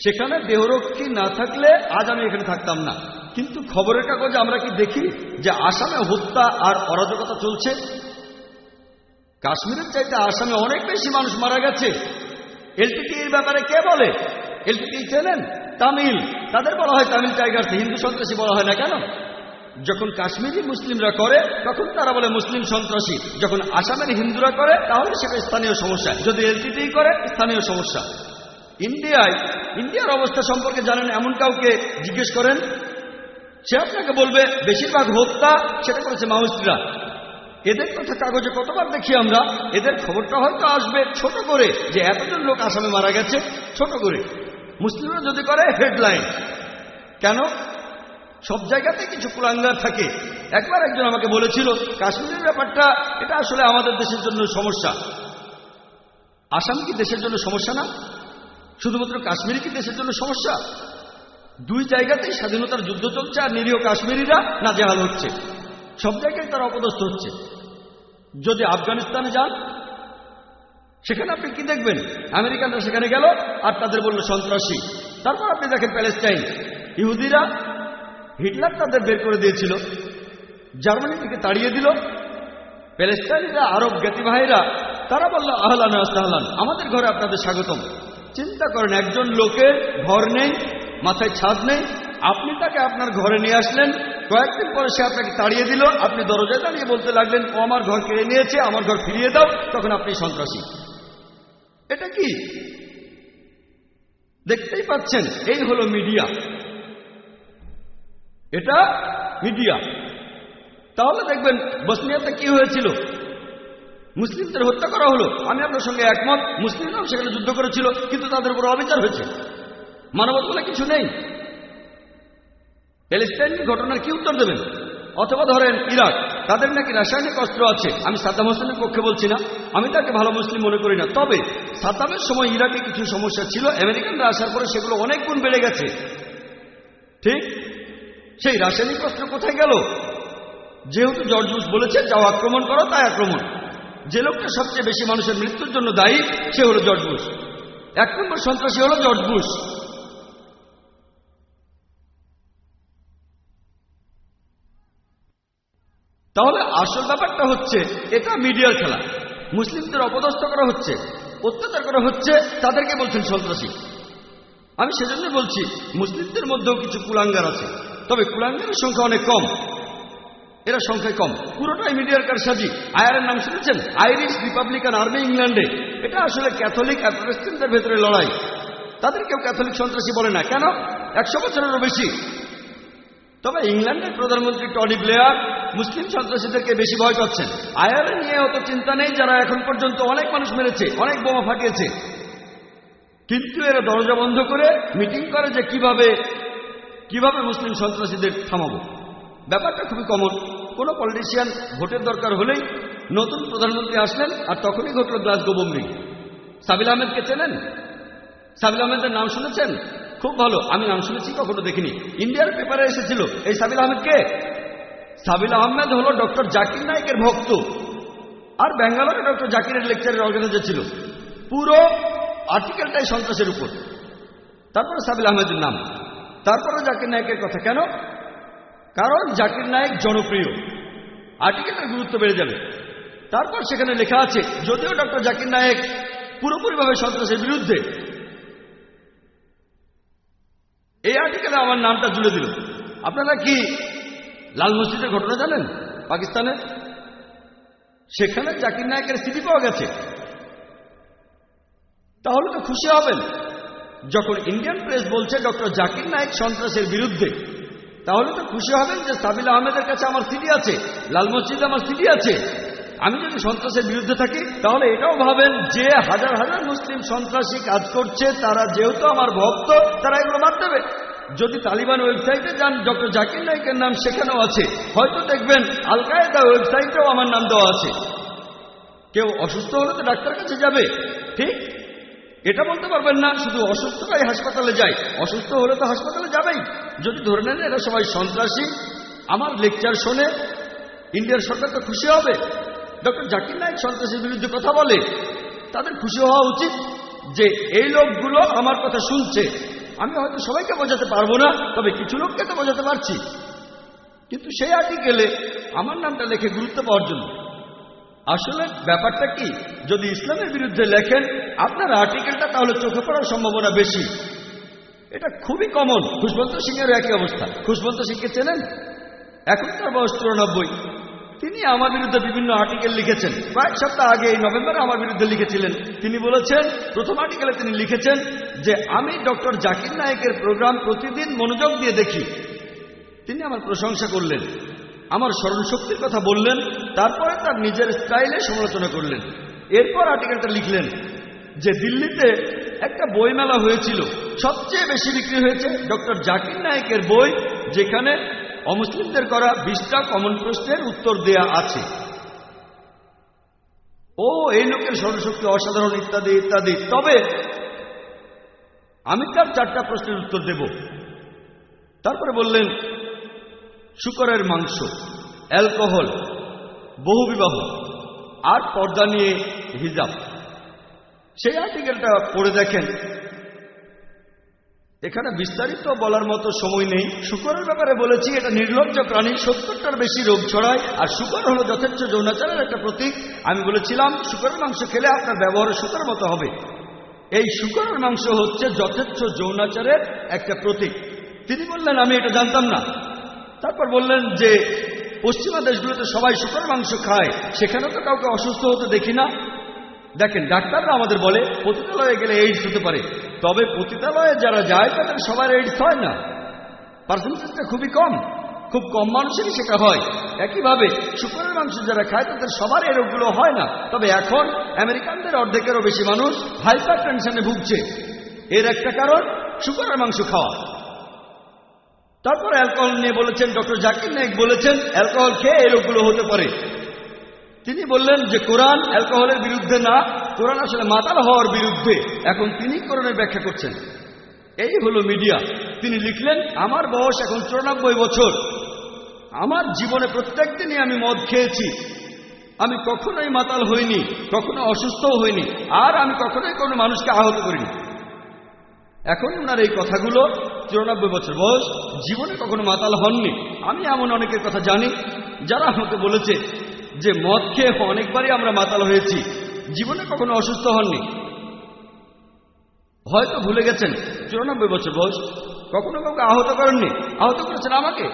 সেখানে দেহরক্ষী না থাকলে আজ আমি এখানে থাকতাম না। কিন্তু খবরের কাগজে আমরা কি দেখি যে আসামে হত্যা আর অরাজকতা চলছে? কাশ্মীরের চাইতে আসামে অনেক বেশি মানুষ মারা গেছে। এলটিটি এর ব্যাপারে কে বলে? এলটিটি চেনেন? তামিল, তাদের বলা হয় তামিল টাইগার্স, হিন্দু সন্ত্রাসী বলা হয় না কেন? যখন কাশ্মীরি মুসলিমরা করে তখন তারা বলে মুসলিম সন্ত্রাসী, যখন আসামের হিন্দুরা করে তাহলে সেটা স্থানীয় সমস্যা, যদি এলটিটি করে স্থানীয় সমস্যা। ইন্ডিয়ার অবস্থা সম্পর্কে জানেন এমন কাউকে জিজ্ঞেস করেন, সে আপনাকে বলবে বেশিরভাগ হত্যা সেটা করেছে মাওয়িস্টরা। এদের কথা কাগজে কতবার দেখি আমরা, এদের খবরটা হয়তো আসবে ছোট করে যে এতজন লোক আসামে মারা গেছে, ছোট করে। মুসলিমরা যদি করে হেডলাইন। কেন? সব জায়গাতে কিছু কুলাঙ্গার থাকে। একবার একজন আমাকে বলেছিল কাশ্মীরের ব্যাপারটা এটা আসলে আমাদের দেশের জন্য সমস্যা। আসাম কি দেশের জন্য সমস্যা না? শুধুমাত্র কাশ্মীর কি দেশের জন্য সমস্যা? 2 জায়গাতেই স্বাধীনতার যুদ্ধ চলছে আর নিরীহ কাশ্মীরিরা নাজেহাল হচ্ছে। সব জায়গায় তারা অপদস্থ হচ্ছে। যদি আফগানিস্তানে যান সেখানে আপনি কি দেখবেন? আমেরিকানরা সেখানে গেল আর তাদের বলল সন্ত্রাসী। তারপর আপনি দেখেন প্যালেস্টাইন, ইহুদিরা, হিটলার তাদের বের করে দিয়েছিল, জার্মানি থেকে তাড়িয়ে দিল। প্যালেস্টাইনিরা, আরব জ্ঞাতি ভাইরা, তারা বলল আহলান আহলান, আমাদের ঘরে আপনাদের স্বাগতম। চিন্তা করেন, একজন লোকের ঘর নেই, মাথায় ছাদ নেই, আপনি তাকে আপনার ঘরে নিয়ে আসলেন, কয়েকদিন পরে সে আপনাকে তাড়িয়ে দিল, আপনি দরজায় দাঁড়িয়ে বলতে লাগলেন ও আমার ঘর কেড়ে নিয়েছে, আমার ঘর ফিরিয়ে দাও, তখন আপনি সন্ত্রাসী। এটা কি? দেখতেই পাচ্ছেন, এই হলো মিডিয়া। এটা মিডিয়া। তাহলে দেখবেন বসনিয়াতে কি হয়েছিল, মুসলিমদের হত্যা করা হলো। আমি আপনার সঙ্গে একমত, মুসলিমরাও সেখানে যুদ্ধ করেছিল, কিন্তু তাদের উপর অবিচার হয়েছে। মানবতা বলে কিছু নেই। প্যালেস্টাইনের ঘটনার কি উত্তর দেবেন? অথবা ধরেন ইরাক, তাদের নাকি রাসায়নিক অস্ত্র আছে। আমি সাদ্দাম হোসেনের পক্ষে বলছি না, আমি তাকে ভালো মুসলিম মনে করি না। তবে সাদ্দামের সময় ইরাকে কিছু সমস্যা ছিল, আমেরিকানরা আসার পরে সেগুলো অনেক গুণ বেড়ে গেছে। ঠিক? সেই রাসায়নিক অস্ত্র কোথায় গেল? যেহেতু জর্জ বুশ বলেছে যাও আক্রমণ করো, তাই আক্রমণ। যে লোকটা সবচেয়ে বেশি মানুষের মৃত্যুর জন্য দায়ী সে হলো জর্জ বুশ। 1 নম্বর সন্ত্রাসী হলো জর্জ বুশ। তাহলে আসল ব্যাপারটা হচ্ছে এটা মিডিয়ার খেলা। মুসলিমদের অপদস্থ করা হচ্ছে, অত্যাচার করা হচ্ছে, তাদেরকে বলছেন সন্ত্রাসী। আমি সেজন্য বলছি মুসলিমদের মধ্যেও কিছু কুলাঙ্গার আছে, তবে কুলাঙ্গারের সংখ্যা অনেক কম। এরা সংখ্যায় কম, পুরোটাই মিডিয়ার কারসাজি। আয়ারের নাম শুনেছেন? আইরিশ রিপাবলিকান আর্মি, ইংল্যান্ডে। এটা আসলে ক্যাথলিক আর প্রটেস্ট্যান্টদের ভেতরে লড়াই। তাদের কেউ ক্যাথলিক সন্ত্রাসী বলে না। কেন? 100 বছরেরও বেশি। তবে ইংল্যান্ডের প্রধানমন্ত্রী টনি ব্লেয়ার মুসলিম সন্ত্রাসীদেরকে বেশি ভয় পাচ্ছেন। আয়ারে নিয়ে অত চিন্তা নেই, যারা এখন পর্যন্ত অনেক মানুষ মেরেছে, অনেক বোমা ফাটিয়েছে। কিন্তু এরা দরজা বন্ধ করে মিটিং করে যে কিভাবে মুসলিম সন্ত্রাসীদের থামাবো। ব্যাপারটা খুবই কমন। কোনো পলিটিশিয়ান ভোটের দরকার হলেই নতুন প্রধানমন্ত্রী আসলেন আর তখনই ঘটল গ্লাসগো বোম্বিং। সাবিল আহমেদকে চেনেন? সাবিল আহমেদের নাম শুনেছেন? খুব ভালো, আমি নাম শুনেছি, কখনো দেখিনি। ইন্ডিয়ার পেপারে এসেছিল। এই সাবিল আহমেদ কে? সাবিল আহমেদ হলো ডক্টর জাকির নায়েকের ভক্ত, আর ব্যাঙ্গালোরে ডক্টর জাকিরের লেকচারের অর্গানাইজার ছিল। পুরো আর্টিকেলটাই সন্ত্রাসের উপর। তারপরে সাবিল আহমেদের নাম, তারপরে জাকির নায়েকের কথা। কেন? কারণ জাকির নায়েক জনপ্রিয়, আর্টিকেলের গুরুত্ব বেড়ে যাবে। তারপর সেখানে লেখা আছে যদিও ডক্টর জাকির নায়েক পুরোপুরিভাবে সন্ত্রাসের বিরুদ্ধে, এই আর্টিকেলে আমার নামটা জুড়ে দিল। আপনারা কি লাল মসজিদের ঘটনা জানেন? পাকিস্তানে সেখানে জাকির নায়েকের সিডি পাওয়া গেছে। তাহলে তো খুশি হবেন। যখন ইন্ডিয়ান প্রেস বলছে ডক্টর জাকির নায়েক সন্ত্রাসের বিরুদ্ধে, তাহলে তো খুশি হবেন যে সাবিল আহমেদের কাছে আমার সিডি আছে, লাল মসজিদে আমার সিডি আছে। আমি যদি সন্ত্রাসের বিরুদ্ধে থাকি তাহলে এটাও ভাবেন যে হাজার হাজার মুসলিম সন্ত্রাসী কাজ করছে, তারা যেহেতু আমার ভক্ত, তারা এগুলো বাদ দেবে। যদি তালিবান ওয়েবসাইটে যান, ডক্টর জাকির নায়েকের নাম সেখানেও আছে। হয়তো দেখবেন আল কায়েদা ওয়েবসাইটেও আমার নাম দেওয়া আছে। কেউ অসুস্থ হলে তো ডাক্তার কাছে যাবে, ঠিক? এটা বলতে পারবেন না শুধু অসুস্থরাই হাসপাতালে যায়, অসুস্থ হলে তো হাসপাতালে যাবেই। যদি ধরে নেন এরা সবাই সন্ত্রাসী, আমার লেকচার শোনে, ইন্ডিয়ার সরকার তো খুশি হবে। ডক্টর জাকির নায়েক সন্ত্রাসের বিরুদ্ধে কথা বলে, তাদের খুশি হওয়া উচিত যে এই লোকগুলো আমার কথা শুনছে। আমি হয়তো সবাইকে বোঝাতে পারবো না, তবে কিছু লোককে তো বোঝাতে পারছি। কিন্তু সেই আর্টিকেলে আমার নামটা লেখে গুরুত্ব পাওয়ার জন্য। আসলে ব্যাপারটা কি, যদি ইসলামের বিরুদ্ধে লেখেন আপনার আর্টিকেলটা, তাহলে চোখে পড়ার সম্ভাবনা বেশি। এটা খুবই কমন। খুশবন্ত সিংয়েরও একই অবস্থা। খুশবন্ত সিংকে চেনেন? এখন তার বয়স 94। তিনি আমার বিরুদ্ধে বিভিন্ন আর্টিকেল লিখেছেন। কয়েক সপ্তাহ আগে এই নভেম্বরে আমার বিরুদ্ধে লিখেছিলেন। তিনি বলেছেন, প্রথম আর্টিকেলে তিনি লিখেছেন যে আমি ডক্টর জাকির নায়েকের প্রোগ্রাম প্রতিদিন মনোযোগ দিয়ে দেখি। তিনি আমার প্রশংসা করলেন, আমার স্মরণশক্তির কথা বললেন, তারপরে তার নিজের স্টাইলে সমালোচনা করলেন। এরপর আর্টিকেলটা লিখলেন যে দিল্লিতে একটা বইমেলা হয়েছিল, সবচেয়ে বেশি বিক্রি হয়েছে ডক্টর জাকির নায়েকের বই, যেখানে অমুসলিমদের করা 20টা কমন প্রশ্নের উত্তর দেয়া আছে। ও এই লোকের স্মরণশক্তি অসাধারণ, ইত্যাদি ইত্যাদি। তবে আমি তার 4টা প্রশ্নের উত্তর দেব। তারপরে বললেন শূকরের মাংস, অ্যালকোহল, বহুবিবাহ আর পর্দা নিয়ে হিজাব। সেই আর্টিকেলটা পড়ে দেখেন। এখানে বিস্তারিত বলার মতো সময় নেই। শূকরের ব্যাপারে বলেছি এটা নির্লজ্জ প্রাণী, 70টার বেশি রোগ ছড়ায়, আর শূকর হলো যথেচ্ছ যৌনাচারের একটা প্রতীক। আমি বলেছিলাম শূকরের মাংস খেলে আপনার ব্যবহার শূকরের মতো হবে। এই শূকরের মাংস হচ্ছে যথেচ্ছ যৌনাচারের একটা প্রতীক। তিনি বললেন আমি এটা জানতাম না। তারপর বললেন যে পশ্চিমা দেশগুলোতে সবাই শূকরের মাংস খায়, সেখানে তো কাউকে অসুস্থ হতে দেখি না। দেখেন, ডাক্তাররা আমাদের বলে পতিতালয়ে গেলে এইডস হতে পারে, তবে পতিতালয়ে যারা যায় তাদের সবার এইডস হয় না। পার্সেন্টেজটা খুবই কম, খুব কম মানুষেরই সেটা হয়। একইভাবে শূকরের মাংস যারা খায় তাদের সবার এই রোগগুলো হয় না। তবে এখন আমেরিকানদের অর্ধেকেরও বেশি মানুষ হাইপার টেনশনে ভুগছে। এর একটা কারণ শূকরের মাংস খাওয়া। তারপর অ্যালকোহল নিয়ে বলেছেন, ডক্টর জাকির নায়েক বলেছেন অ্যালকোহল খেয়ে এই রোগগুলো হতে পারে। তিনি বললেন যে কোরআন অ্যালকোহলের বিরুদ্ধে না, কোরআন আসলে মাতাল হওয়ার বিরুদ্ধে। এখন তিনি কোরআনের ব্যাখ্যা করছেন। এই হলো মিডিয়া। তিনি লিখলেন আমার বয়স এখন 94 বছর। আমার জীবনে প্রত্যেক দিনই আমি মদ খেয়েছি। আমি কখনোই মাতাল হইনি, কখনো অসুস্থও হইনি, আর আমি কখনোই কোনো মানুষকে আহত করিনি। এখন ওনার এই কথাগুলো, 94 বছর বয়স, জীবনে কখনো মাতাল হননি। আমি এমন অনেকের কথা জানি যারা আমাকে বলেছে যে মদ খেয়ে অনেকবারই আমরা মাতাল হয়েছি, জীবনে কখনো অসুস্থ হননি। হয়তো ভুলে গেছেন 94 বছর বয়স, কখনো কাউকে আহত করেননি, আহত করেছেন আমাকে।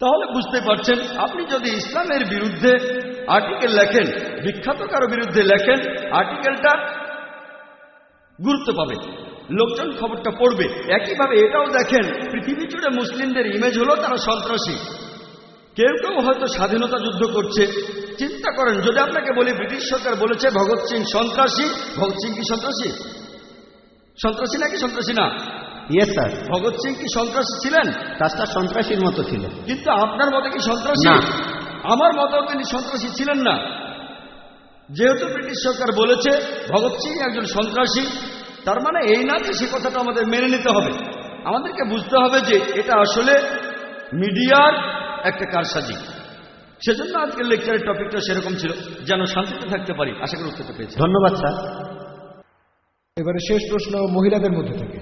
তাহলে বুঝতে পারছেন, আপনি যদি ইসলামের বিরুদ্ধে আর্টিকেল লেখেন, বিখ্যাত কারো বিরুদ্ধে লেখেন, আর্টিকেলটা গুরুত্ব পাবে, লোকজন খবরটা পড়বে। একইভাবে এটাও দেখেন, পৃথিবী জুড়ে মুসলিমদের ইমেজ হলো তারা সন্ত্রাসী। কেউ কেউ হয়তো স্বাধীনতা যুদ্ধ করছে। চিন্তা করেন, যদি আপনাকে বলি ব্রিটিশ সরকার বলেছে ভগৎ সিং সন্ত্রাসী, ভগৎ সিং কি সন্ত্রাসী? সন্ত্রাসী নাকি সন্ত্রাসী না? Yes sir. ভগৎ সিং কি সন্ত্রাসী ছিলেন? কাজটা সন্ত্রাসীর মতো ছিল। কিন্তু আপনার মতে কি সন্ত্রাসী? আমার মতেও তিনি সন্ত্রাসী ছিলেন না। যেহেতু ব্রিটিশ সরকার বলেছে ভগৎ সিং একজন সন্ত্রাসী, তার মানে এই না যে সে কথাটা আমাদের মেনে নিতে হবে। আমাদেরকে বুঝতে হবে যে এটা আসলে মিডিয়ার একটা কারসাজি। সেজন্য আজকের লেকচারের টপিকটা সেরকম ছিল, যেন শান্তিতে থাকতে পারি। আশা করি উত্তরটা পেয়েছি। ধন্যবাদ স্যার। এবারে শেষ প্রশ্ন মহিলাদের মধ্যে থেকে।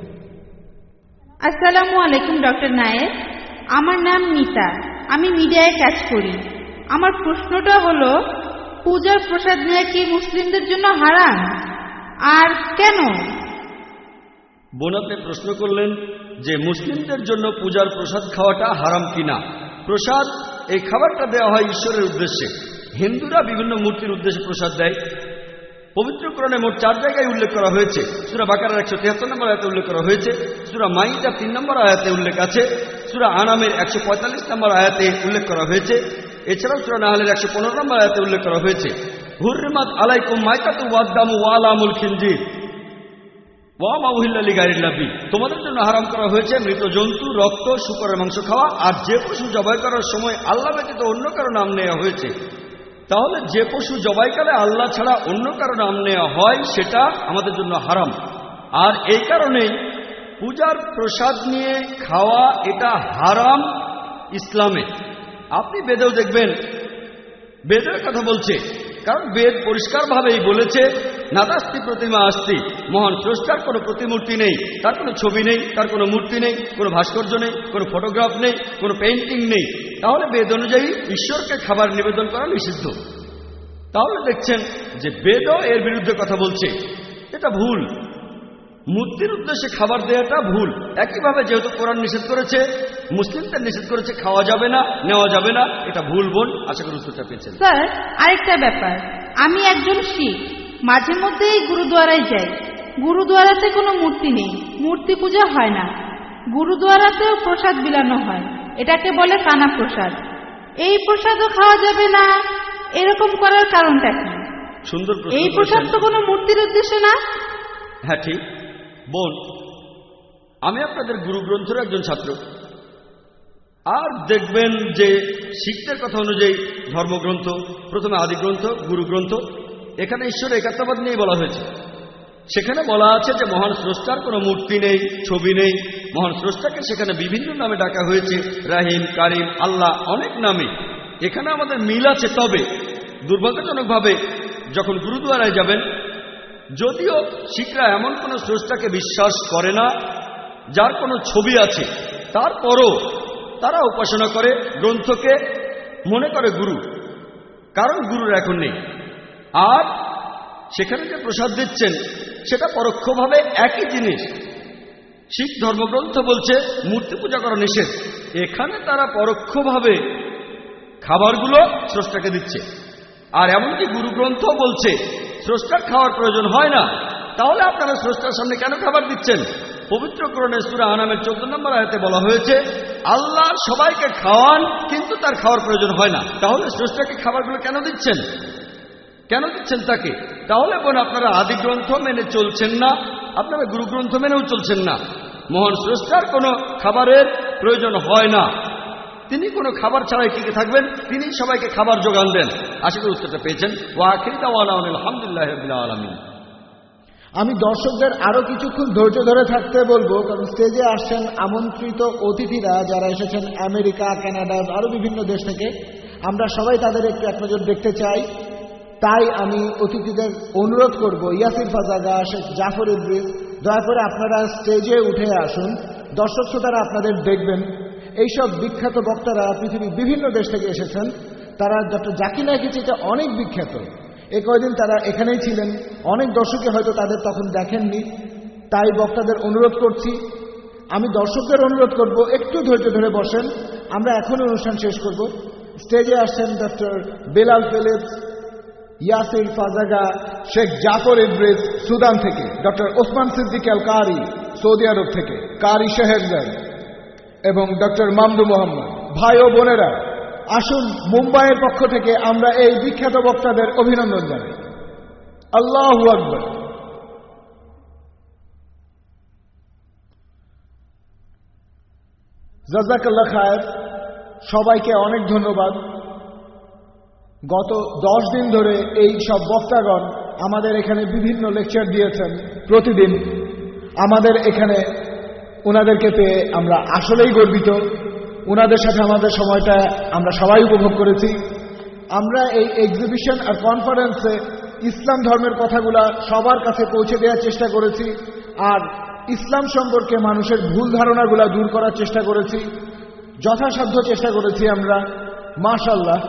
আসসালামু আলাইকুম ডক্টর নায়েক, আমার নাম নিতা, আমি মিডিয়ায় কাজ করি। আমার প্রশ্নটা হলো, পূজার প্রসাদ নেওয়া কি মুসলিমদের জন্য হারাম, আর কেন? বোন, আপনি প্রশ্ন করলেন যে মুসলিমদের জন্য পূজার প্রসাদ খাওয়াটা হারাম কিনা। প্রসাদ, এই খাবারটা দেওয়া হয় ঈশ্বরের উদ্দেশ্যে। হিন্দুরা বিভিন্ন মূর্তির উদ্দেশ্যে প্রসাদ দেয়। পবিত্র কোরআনে মোট 4 জায়গায় উল্লেখ করা হয়েছে। সূরা বাকারার 173 নম্বর আয়াতে উল্লেখ করা হয়েছে, সূরা মাইদা 3 নম্বর আয়াতে উল্লেখ আছে, সূরা আনামের 145 নম্বর আয়াতে উল্লেখ করা হয়েছে, এছাড়াও সূরা নাহলের 115 নম্বর আয়াতে উল্লেখ করা হয়েছে হুররিমাত আলাইকুম মাইতাতু ওয়াদ-দামু ওয়া লামুল খিনজির ওয়া মা উহিল্লা লিগাইরিল্লাহ বিহি, তোমাদের জন্য হারাম করা হয়েছে মৃত জন্তু, রক্ত, শূকরের মাংস খাওয়া, আর যে পশু জবাই করার সময় আল্লাহ ব্যতীত অন্য কারো নাম নেওয়া হয়েছে। তাহলে যে পশু জবাইকালে আল্লাহ ছাড়া অন্য কারো নাম নেওয়া হয় সেটা আমাদের জন্য হারাম। আর এই কারণেই পূজার প্রসাদ নিয়ে খাওয়া এটা হারাম ইসলামে। আপনি বেদেও দেখবেন বেদের কথা বলছে, কারণ বেদ পরিষ্কারভাবেই বলেছে নাদাস্তি প্রতিমা আস্তি, মহান স্রষ্টার কোনো প্রতিমূর্তি নেই, তার কোনো ছবি নেই, তার কোনো মূর্তি নেই, কোনো ভাস্কর্য নেই, কোনো ফটোগ্রাফ নেই, কোনো পেইন্টিং নেই। তাহলে বেদ অনুযায়ী ঈশ্বরকে খাবার নিবেদন করা নিষিদ্ধ। তাহলে দেখছেন যে বেদও এর বিরুদ্ধে কথা বলছে, এটা ভুল। মূর্তির উদ্দেশ্যে খাবার দেওয়াটা ভুল। একইভাবে যেহেতু কোরআন নিষেধ করেছে, মুসলিমদের নিষেধ করেছে খাওয়া যাবে না, নেওয়া যাবে না, এটা ভুল বোন। আশা করি উত্তরটা পেয়েছেন। স্যার, আরেকটা ব্যাপার, আমি একজন শিখ, মাঝে মধ্যেই গুরুদুয়ারায় যাই। গুরুদুয়ারাতে কোনো মূর্তি নেই, মূর্তি পূজা হয় না। গুরুদুয়ারাতেও প্রসাদ বিলানো হয়, এটাকে বলে কানা প্রসাদ। এই প্রসাদও খাওয়া যাবে না, এরকম করার কারণটা কি? সুন্দর প্রশ্ন। এই প্রসাদ তো কোনো মূর্তির উদ্দেশ্যে না। হ্যাঁ ঠিক বোন, আমি আপনাদের গুরু গ্রন্থের একজন ছাত্র। আর দেখবেন যে শিখদের কথা অনুযায়ী ধর্মগ্রন্থ, প্রথমে আদি গ্রন্থ, গুরু গ্রন্থ, এখানে ঈশ্বরের একাত্মবাদ নিয়ে বলা হয়েছে। সেখানে বলা আছে যে মহান স্রষ্টার কোনো মূর্তি নেই, ছবি নেই। মহান স্রষ্টাকে সেখানে বিভিন্ন নামে ডাকা হয়েছে, রাহিম, কারিম, আল্লাহ, অনেক নামে। এখানে আমাদের মিল আছে। তবে দুর্ভাগ্যজনকভাবে যখন গুরুদুয়ারায় যাবেন, যদিও শিখরা এমন কোনো স্রষ্টাকে বিশ্বাস করে না যার কোনো ছবি আছে, তারপরও তারা উপাসনা করে গ্রন্থকে, মনে করে গুরু, কারণ গুরুর এখন নেই। আর সেখানে যে প্রসাদ দিচ্ছেন সেটা পরোক্ষভাবে একই জিনিস। শিখ ধর্মগ্রন্থ বলছে মূর্তি পূজা করা নিষেধ, এখানে তারা পরোক্ষভাবে খাবারগুলো স্রষ্টাকে দিচ্ছে। আর এমনকি গুরু গ্রন্থ বলছে স্রষ্টার খাওয়ার প্রয়োজন হয় না। তাহলে আপনারা স্রষ্টার সামনে কেন খাবার দিচ্ছেন? পবিত্র কোরআনে সূরা আনামের 14 নম্বর আয়াতে বলা হয়েছে আল্লাহ সবাইকে খাওয়ান, কিন্তু তার খাওয়ার প্রয়োজন হয় না। তাহলে স্রষ্টাকে খাবারগুলো কেন দিচ্ছেন? কেন দিচ্ছেন তাকে? তাহলে বোন, আপনারা আদি গ্রন্থ মেনে চলছেন না, আপনারা গুরু গ্রন্থ মেনেও চলছেন না। মহান স্রষ্টার কোনো খাবারের প্রয়োজন হয় না, তিনি কোনো খাবার ছাড়াই টিকে থাকবেন, তিনি সবাইকে খাবার যোগান দেন। আশা করি উত্তরটা পেয়েছেন। ওয়া আখিরু দাওয়ানা আলহামদুলিল্লাহি রাব্বিল আলামিন। আমি দর্শকদের আরো কিছুক্ষণ ধৈর্য ধরে থাকতে বলবো, কারণ স্টেজে আসছেন আমন্ত্রিত অতিথিরা যারা এসেছেন আমেরিকা, কানাডা, আরো বিভিন্ন দেশ থেকে। আমরা সবাই তাদের একটু এক নজর দেখতে চাই। তাই আমি অতিথিদের অনুরোধ করব, Yasir Fazaga, Sheikh Jafar Idris, দয়া করে আপনারা স্টেজে উঠে আসুন। দর্শক শ্রোতারা আপনাদের দেখবেন। এইসব বিখ্যাত বক্তারা পৃথিবীর বিভিন্ন দেশ থেকে এসেছেন। তারা ডক্টর জাকির নায়েকের চেয়ে অনেক বিখ্যাত। এই কয়দিন তারা এখানেই ছিলেন, অনেক দর্শকে হয়তো তাদের তখন দেখেননি। তাই বক্তাদের অনুরোধ করছি, আমি দর্শকদের অনুরোধ করব একটু ধৈর্য ধরে বসেন। আমরা এখনই অনুষ্ঠান শেষ করব। স্টেজে আসছেন doctor Bilal Philips, Yasir Fazaga, Sheikh Jafar Idris Sudan থেকে, doctor Osman Siddiq Al Qari Saudi Arab থেকে, কারি শেহেরজাদ, এবং ডক্টর মামদু মোহাম্মদ। ভাই ও বোনেরা, আসুন মুম্বাইয়ের পক্ষ থেকে আমরা এই বিখ্যাত বক্তাদের অভিনন্দন জানাই। আল্লাহু আকবার। জাযাকাল্লাহ খায়ের। সবাইকে অনেক ধন্যবাদ। গত 10 দিন ধরে এই সব বক্তাগণ আমাদের এখানে বিভিন্ন লেকচার দিয়েছেন প্রতিদিন। আমাদের এখানে ওনাদেরকে পেয়ে আমরা আসলেই গর্বিত। ওনাদের সাথে আমাদের সময়টা আমরা সবাই উপভোগ করেছি। আমরা এই এক্সিবিশন আর কনফারেন্সে ইসলাম ধর্মের কথাগুলা সবার কাছে পৌঁছে দেওয়ার চেষ্টা করেছি, আর ইসলাম সম্পর্কে মানুষের ভুল ধারণাগুলা দূর করার চেষ্টা করেছি, যথাসাধ্য চেষ্টা করেছি আমরা। মাশাআল্লাহ।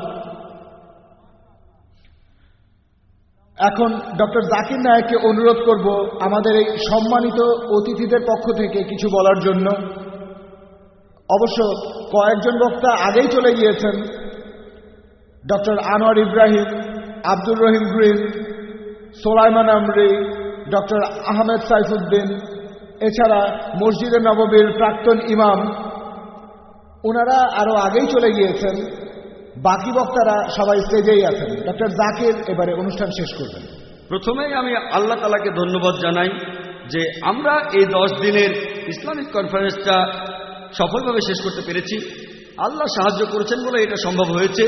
এখন ডক্টর জাকির নায়েককে অনুরোধ করব আমাদের এই সম্মানিত অতিথিদের পক্ষ থেকে কিছু বলার জন্য। অবশ্য কয়েকজন বক্তা আগেই চলে গিয়েছেন। Doctor Anwar Ibrahim, Abdur Rahim Green, Sulaiman Amri, doctor Ahmed Saifuddin, এছাড়া মসজিদে নববীর প্রাক্তন ইমাম, ওনারা আরো আগেই চলে গিয়েছেন। বাকি বক্তারা সবাই স্টেজেই আছেন। ডক্টর জাকির এবারে অনুষ্ঠান শেষ করবেন। প্রথমেই আমি আল্লাহ তাআলাকে ধন্যবাদ জানাই যে আমরা এই 10 দিনের ইসলামিক কনফারেন্সটা সফলভাবে শেষ করতে পেরেছি। আল্লাহ সাহায্য করেছেন বলে এটা সম্ভব হয়েছে।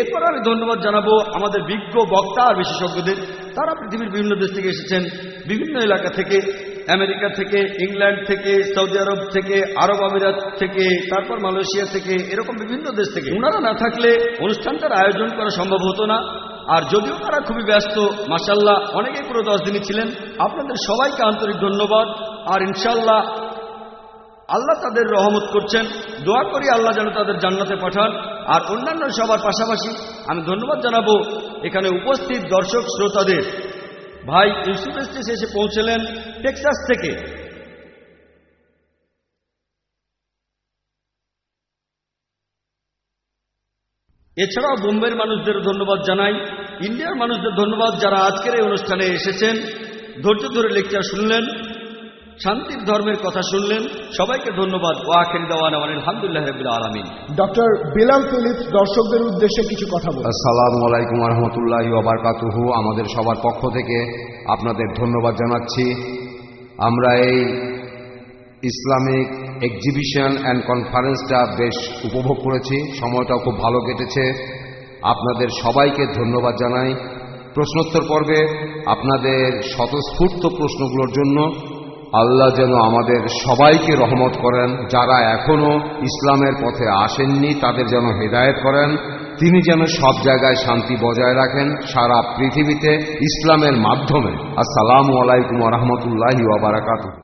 এরপর আমি ধন্যবাদ জানাবো আমাদের বিজ্ঞ বক্তা আর বিশেষজ্ঞদের। তারা পৃথিবীর বিভিন্ন দেশ থেকে এসেছেন, বিভিন্ন এলাকা থেকে। আমেরিকা থেকে, ইংল্যান্ড থেকে, সৌদি আরব থেকে, আরব আমিরাত থেকে, তারপর মালয়েশিয়া থেকে, এরকম বিভিন্ন দেশ থেকে। ওনারা না থাকলে অনুষ্ঠানটার আয়োজন করা সম্ভব হতো না। আর যদিও তারা খুবই ব্যস্ত, মাশাআল্লাহ অনেকেই পুরো 10 দিনই ছিলেন। আপনাদের সবাইকে আন্তরিক ধন্যবাদ। আর ইনশাআল্লাহ আল্লাহ তাদের রহমত করছেন। দোয়া করি আল্লাহ যেন তাদের জান্নাতে পাঠান। আর অন্যান্য সবার পাশাপাশি আমি ধন্যবাদ জানাবো এখানে উপস্থিত দর্শক শ্রোতাদের। ভাই ইউসুফ এস্টেস এসে পৌঁছলেন টেক্সাস থেকে। এছাড়াও বোম্বের মানুষদের ধন্যবাদ জানাই, ইন্ডিয়ার মানুষদের ধন্যবাদ যারা আজকের এই অনুষ্ঠানে এসেছেন, ধৈর্য ধরে লেকচার শুনলেন, শান্তির ধর্মের কথা শুনলেন। সবাইকে ধন্যবাদ। ওয়া আখির দাওয়ানা আলহামদুলিল্লাহি রাব্বিল আলামিন। ডক্টর বিলাল ফিলিপস দর্শকদের উদ্দেশ্যে কিছু কথা বলুন। আসসালামু আলাইকুম ওয়া রাহমাতুল্লাহি ওয়া বারাকাতুহু। আমাদের সবার পক্ষ থেকে আপনাদের ধন্যবাদ জানাচ্ছি। আমরা এই ইসলামিক এক্সিবিশন অ্যান্ড কনফারেন্সটা বেশ উপভোগ করেছি, সময়টাও খুব ভালো কেটেছে। আপনাদের সবাইকে ধন্যবাদ জানাই। প্রশ্নোত্তর পর্বে আপনাদের স্বতঃস্ফূর্ত প্রশ্নগুলোর জন্য আল্লাহ যেন আমাদের সবাইকে রহমত করেন। যারা এখনো ইসলামের পথে আসেননি তাদের যেন হেদায়েত করেন। তিনি যেন সব জায়গায় শান্তি বজায় রাখেন সারা পৃথিবীতে ইসলামের মাধ্যমে। আসসালামু আলাইকুম ওয়া রাহমাতুল্লাহি ওয়া বারাকাতুহু।